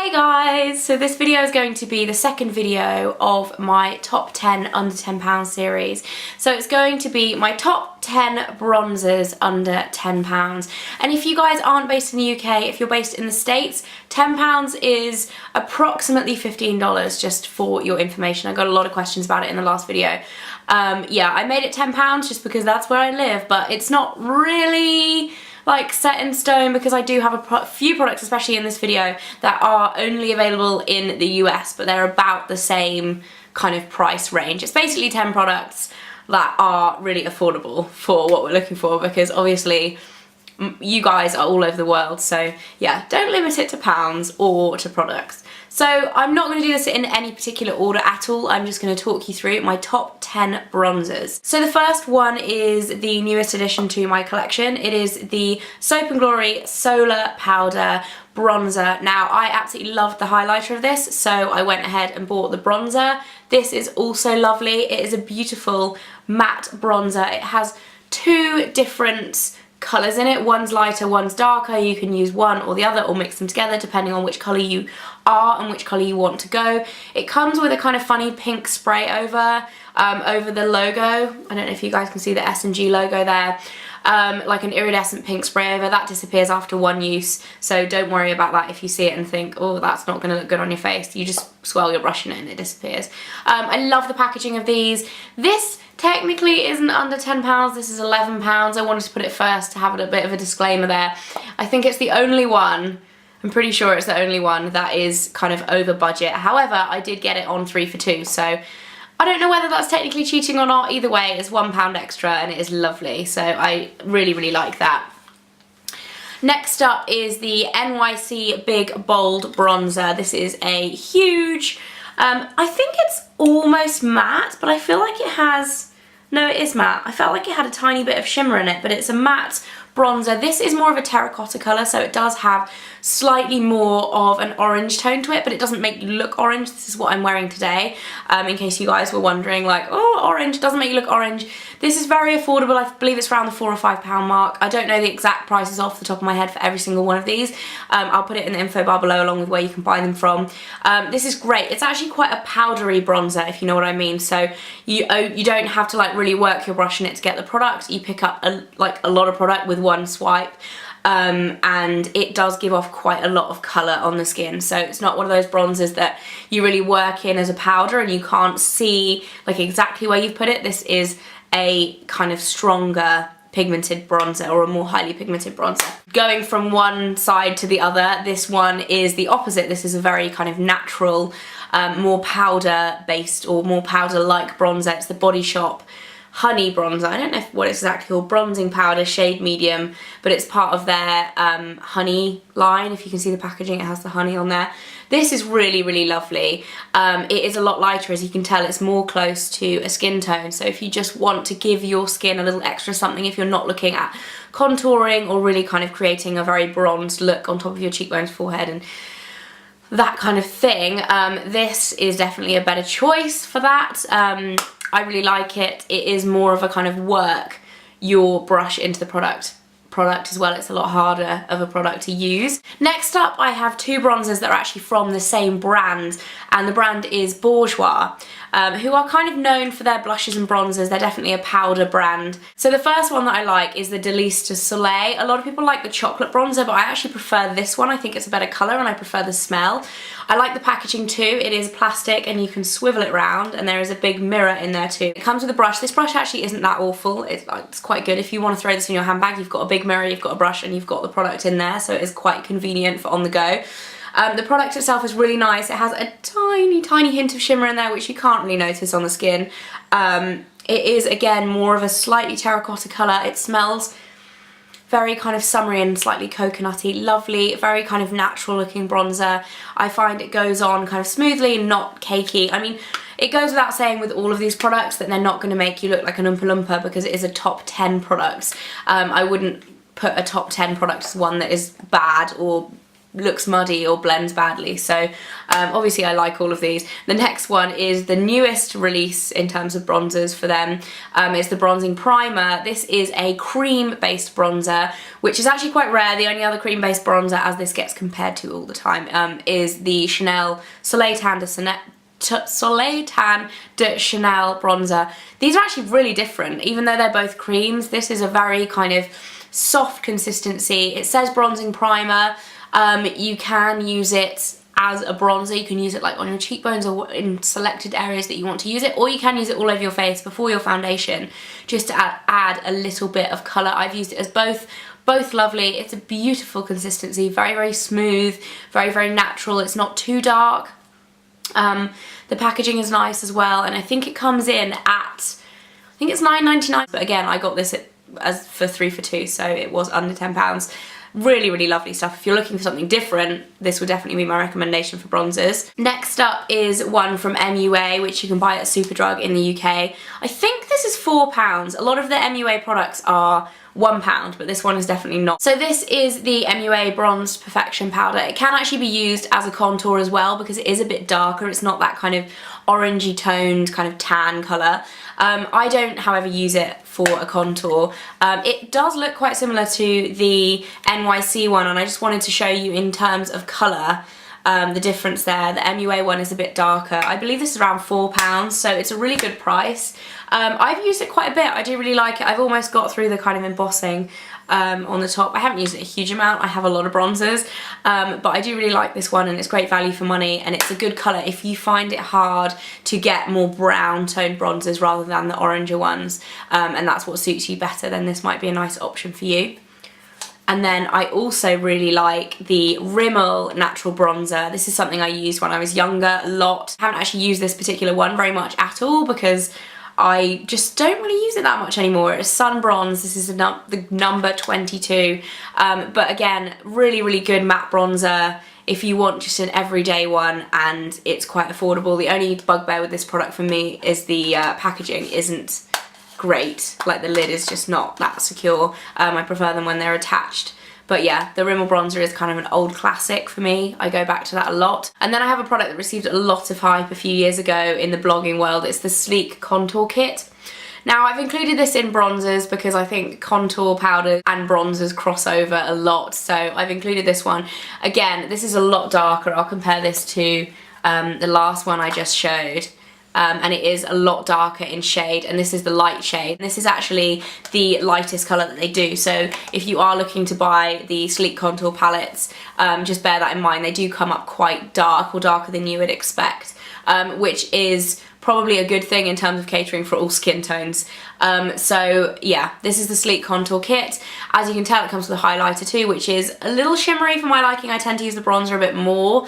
Hey guys! So this video is going to be the second video of my top 10 under £10 series. So it's going to be my top 10 bronzers under £10. And if you guys aren't based in the UK, if you're based in the States, £10 is approximately $15, just for your information. I got a lot of questions about it in the last video. Yeah, I made it £10 just because that's where I live, but it's not really like set in stone because I do have a few products, especially in this video, that are only available in the US, but they're about the same kind of price range. It's basically 10 products that are really affordable for what we're looking for, because obviously you guys are all over the world, so yeah, don't limit it to pounds or to products. So I'm not going to do this in any particular order at all. I'm just going to talk you through my top 10 bronzers. So the first one is the newest addition to my collection. It is the Soap & Glory Solar Powder Bronzer. Now, I absolutely loved the highlighter of this, so I went ahead and bought the bronzer. This is also lovely. It is a beautiful matte bronzer. It has two different colours in it. One's lighter, one's darker. You can use one or the other or mix them together depending on which colour you are and which colour you want to go. It comes with a kind of funny pink spray over the logo. I don't know if you guys can see the S&G logo there. Like an iridescent pink spray over. That disappears after one use, so don't worry about that if you see it and think, oh, that's not going to look good on your face. You just swirl your brush in it and it disappears. I love the packaging of these. This technically isn't under £10, this is £11. I wanted to put it first to have a bit of a disclaimer there. I think it's the only one, I'm pretty sure it's the only one that is kind of over budget. However, I did get it on 3 for 2, so I don't know whether that's technically cheating or not. Either way, it's £1 extra and it is lovely, so I really like that. Next up is the NYC Big Bold Bronzer. This is a huge, I think it's almost matte, but I feel like it has, no, it is matte. I felt like it had a tiny bit of shimmer in it, but it's a matte bronzer. This is more of a terracotta colour, so it does have slightly more of an orange tone to it, but it doesn't make you look orange. This is what I'm wearing today, in case you guys were wondering, like, oh, orange, doesn't make you look orange. This is very affordable. I believe it's around the £4 or £5 mark. I don't know the exact prices off the top of my head for every single one of these. I'll put it in the info bar below along with where you can buy them from. This is great. It's actually quite a powdery bronzer, if you know what I mean. So you don't have to like really work your brush in it to get the product. You pick up a lot of product with one swipe. And it does give off quite a lot of colour on the skin, so it's not one of those bronzers that you really work in as a powder and you can't see like exactly where you've put it. This is a kind of stronger pigmented bronzer, or a more highly pigmented bronzer. Going from one side to the other, this one is the opposite. This is a very kind of natural, more powder based or more powder like bronzer. It's the Body Shop Honey Bronzer. I don't know what it's exactly called, bronzing powder, shade medium, but it's part of their honey line. If you can see the packaging, it has the honey on there. This is really lovely. It is a lot lighter, as you can tell. It's more close to a skin tone, so if you just want to give your skin a little extra something, if you're not looking at contouring or really kind of creating a very bronzed look on top of your cheekbones, forehead and that kind of thing, this is definitely a better choice for that. I really like it. It is more of a kind of work your brush into the product as well. It's a lot harder of a product to use. Next up, I have two bronzers that are actually from the same brand, and the brand is Bourjois, who are kind of known for their blushes and bronzers. They're definitely a powder brand. So the first one that I like is the Délices de Soleil. A lot of people like the chocolate bronzer, but I actually prefer this one. I think it's a better colour and I prefer the smell. I like the packaging too. It is plastic and you can swivel it round, and there is a big mirror in there too. It comes with a brush. This brush actually isn't that awful. It's quite good. If you want to throw this in your handbag, you've got a big mirror, you've got a brush, and you've got the product in there, so it is quite convenient for on the go. The product itself is really nice. It has a tiny hint of shimmer in there, which you can't really notice on the skin. It is, again, more of a slightly terracotta colour. It smells very kind of summery and slightly coconutty. Lovely, very kind of natural looking bronzer. I find it goes on kind of smoothly, not cakey. I mean, it goes without saying with all of these products that they're not going to make you look like an Oompa Loompa, because it is a top 10 products. I wouldn't put a top 10 product as one that is bad or looks muddy or blends badly. So obviously I like all of these. The next one is the newest release in terms of bronzers for them. It's the Bronzing Primer. This is a cream based bronzer, which is actually quite rare. The only other cream based bronzer, as this gets compared to all the time, is the Chanel Soleil Tan de Chanel bronzer. These are actually really different, even though they're both creams. This is a very kind of soft consistency. It says Bronzing Primer. You can use it as a bronzer. You can use it like on your cheekbones or in selected areas that you want to use it, or you can use it all over your face before your foundation just to add a little bit of colour. I've used it as both lovely. It's a beautiful consistency, very, very smooth, very, very natural. It's not too dark. The packaging is nice as well, and I think it comes in at, I think it's £9.99, but again, I got this for 3 for 2, so it was under £10. Really, really lovely stuff. If you're looking for something different, this would definitely be my recommendation for bronzers. Next up is one from MUA, which you can buy at Superdrug in the UK. I think this is £4. A lot of the MUA products are £1, but this one is definitely not. So this is the MUA Bronzed Perfection Powder. It can actually be used as a contour as well because it is a bit darker. It's not that kind of orangey toned kind of tan colour. I don't, however, use it for a contour. It does look quite similar to the NYC one, and I just wanted to show you in terms of colour the difference there. The MUA one is a bit darker. I believe this is around £4, so it's a really good price. I've used it quite a bit. I do really like it. I've almost got through the kind of embossing on the top. I haven't used it a huge amount. I have a lot of bronzers, but I do really like this one, and it's great value for money, and it's a good colour if you find it hard to get more brown toned bronzers rather than the oranger ones, and that's what suits you better, then this might be a nice option for you. And then I also really like the Rimmel Natural Bronzer. This is something I used when I was younger a lot. I haven't actually used this particular one very much at all because I just don't really use it that much anymore. It's Sun Bronze. This is the number 22. But again, really, really good matte bronzer if you want just an everyday one, and it's quite affordable. The only bugbear with this product for me is the packaging isn't great. Like, the lid is just not that secure. I prefer them when they're attached. But yeah, the Rimmel bronzer is kind of an old classic for me. I go back to that a lot. And then I have a product that received a lot of hype a few years ago in the blogging world. It's the Sleek Contour Kit. Now, I've included this in bronzers because I think contour powders and bronzers cross over a lot. So I've included this one. Again, this is a lot darker. I'll compare this to the last one I just showed. And it is a lot darker in shade, and this is the light shade. This is actually the lightest colour that they do, so if you are looking to buy the Sleek Contour palettes, just bear that in mind. They do come up quite dark, or darker than you would expect, which is probably a good thing in terms of catering for all skin tones. So yeah, this is the Sleek Contour Kit. As you can tell, it comes with a highlighter too, which is a little shimmery for my liking. I tend to use the bronzer a bit more.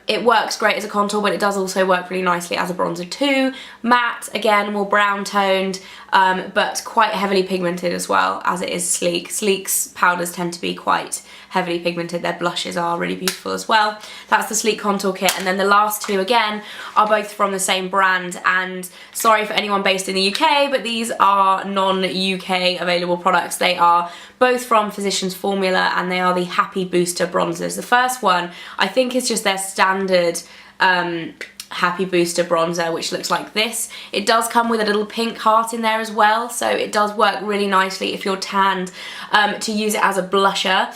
It works great as a contour, but it does also work really nicely as a bronzer too. Matte, again, more brown toned, but quite heavily pigmented as well, as it is Sleek. Sleek's powders tend to be quite heavily pigmented. Their blushes are really beautiful as well. That's the Sleek Contour Kit, and then the last two, again, are both from the same brand, and sorry for anyone based in the UK, but these are non-UK available products. They are both from Physicians Formula, and they are the Happy Booster bronzers. The first one, I think, is just their standard Happy Booster bronzer, which looks like this. It does come with a little pink heart in there as well, so it does work really nicely if you're tanned to use it as a blusher.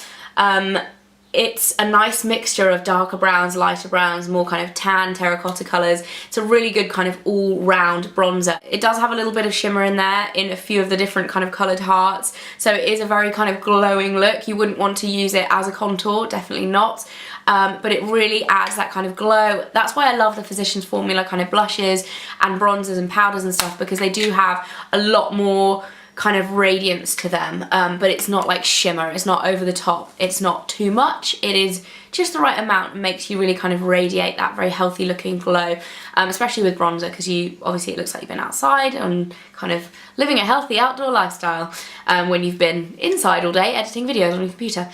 It's a nice mixture of darker browns, lighter browns, more kind of tan terracotta colours. It's a really good kind of all-round bronzer. It does have a little bit of shimmer in there in a few of the different kind of coloured hearts, so it is a very kind of glowing look. You wouldn't want to use it as a contour, definitely not. But it really adds that kind of glow. That's why I love the Physicians Formula kind of blushes and bronzers and powders and stuff, because they do have a lot more kind of radiance to them, but it's not like shimmer, it's not over the top, it's not too much, it is just the right amount and makes you really kind of radiate that very healthy looking glow, especially with bronzer, because you obviously, it looks like you've been outside and kind of living a healthy outdoor lifestyle when you've been inside all day editing videos on your computer.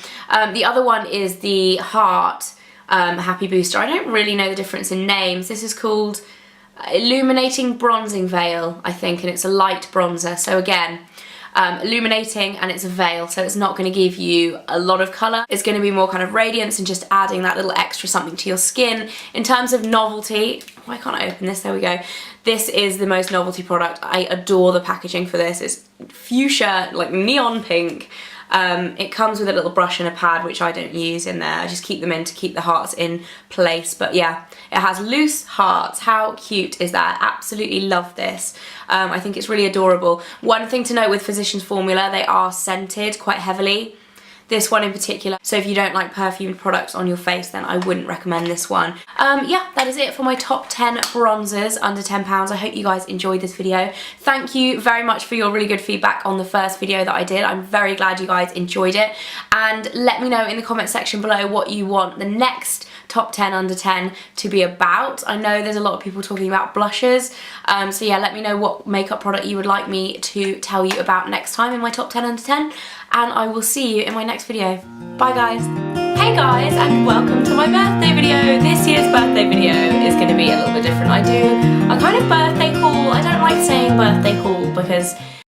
The other one is the Heart Happy Booster. I don't really know the difference in names. This is called Illuminating Bronzing Veil, I think, and it's a light bronzer. So again, illuminating, and it's a veil, so it's not going to give you a lot of colour. It's going to be more kind of radiance and just adding that little extra something to your skin. In terms of novelty, why can't I open this? There we go. This is the most novelty product. I adore the packaging for this. It's fuchsia, like neon pink. It comes with a little brush and a pad, which I don't use in there. I just keep them in to keep the hearts in place. But yeah, it has loose hearts. How cute is that? Absolutely love this. I think it's really adorable. One thing to note with Physicians Formula, they are scented quite heavily. This one in particular. So if you don't like perfumed products on your face, then I wouldn't recommend this one. Yeah, that is it for my top 10 bronzers under £10. I hope you guys enjoyed this video. Thank you very much for your really good feedback on the first video that I did. I'm very glad you guys enjoyed it. And let me know in the comment section below what you want the next top 10 under 10 to be about. I know there's a lot of people talking about blushes, so yeah, let me know what makeup product you would like me to tell you about next time in my top 10 under 10, and I will see you in my next video. Bye guys. Hey guys, and welcome to my birthday video. This year's birthday video is going to be a little bit different. I do a kind of birthday haul. I don't like saying birthday haul because